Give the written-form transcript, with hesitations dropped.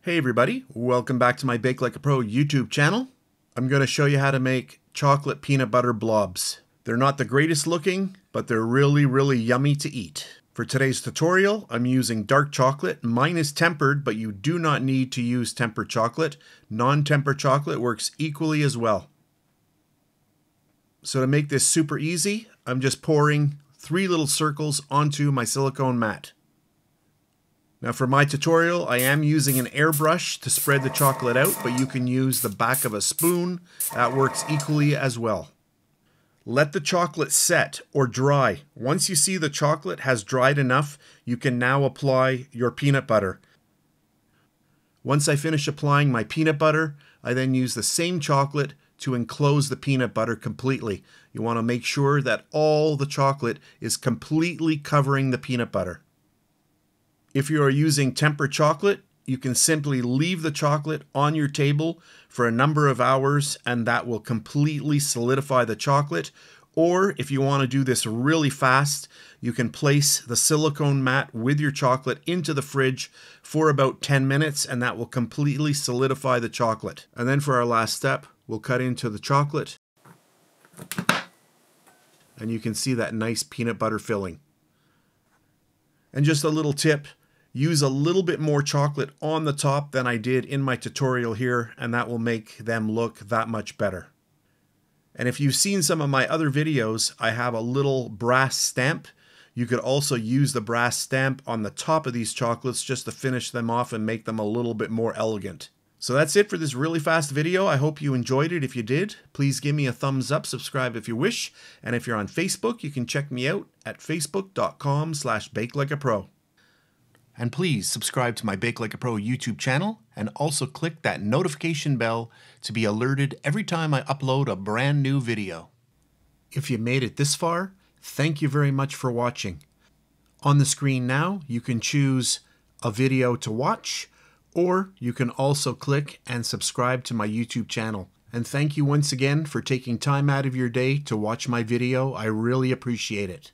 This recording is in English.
Hey everybody, welcome back to my Bake Like a Pro YouTube channel. I'm going to show you how to make chocolate peanut butter blobs. They're not the greatest looking, but they're really yummy to eat. For today's tutorial, I'm using dark chocolate. Mine is tempered, but you do not need to use tempered chocolate. Non-tempered chocolate works equally as well. So to make this super easy, I'm just pouring 3 little circles onto my silicone mat. Now for my tutorial, I am using an airbrush to spread the chocolate out, but you can use the back of a spoon. That works equally as well. Let the chocolate set or dry. Once you see the chocolate has dried enough, you can now apply your peanut butter. Once I finish applying my peanut butter, I then use the same chocolate to enclose the peanut butter completely. You want to make sure that all the chocolate is completely covering the peanut butter. If you are using tempered chocolate, you can simply leave the chocolate on your table for a number of hours and that will completely solidify the chocolate. Or if you want to do this really fast, you can place the silicone mat with your chocolate into the fridge for about 10 minutes and that will completely solidify the chocolate. And then for our last step, we'll cut into the chocolate and you can see that nice peanut butter filling. And just a little tip, use a little bit more chocolate on the top than I did in my tutorial here, and that will make them look that much better. And if you've seen some of my other videos, I have a little brass stamp. You could also use the brass stamp on the top of these chocolates just to finish them off and make them a little bit more elegant. So that's it for this really fast video. I hope you enjoyed it. If you did, please give me a thumbs up, subscribe if you wish, and if you're on Facebook, you can check me out at facebook.com/BakeLikeAPro. And please subscribe to my Bake Like a Pro YouTube channel and also click that notification bell to be alerted every time I upload a brand new video. If you made it this far, thank you very much for watching. On the screen now, you can choose a video to watch, or you can also click and subscribe to my YouTube channel. And thank you once again for taking time out of your day to watch my video. I really appreciate it.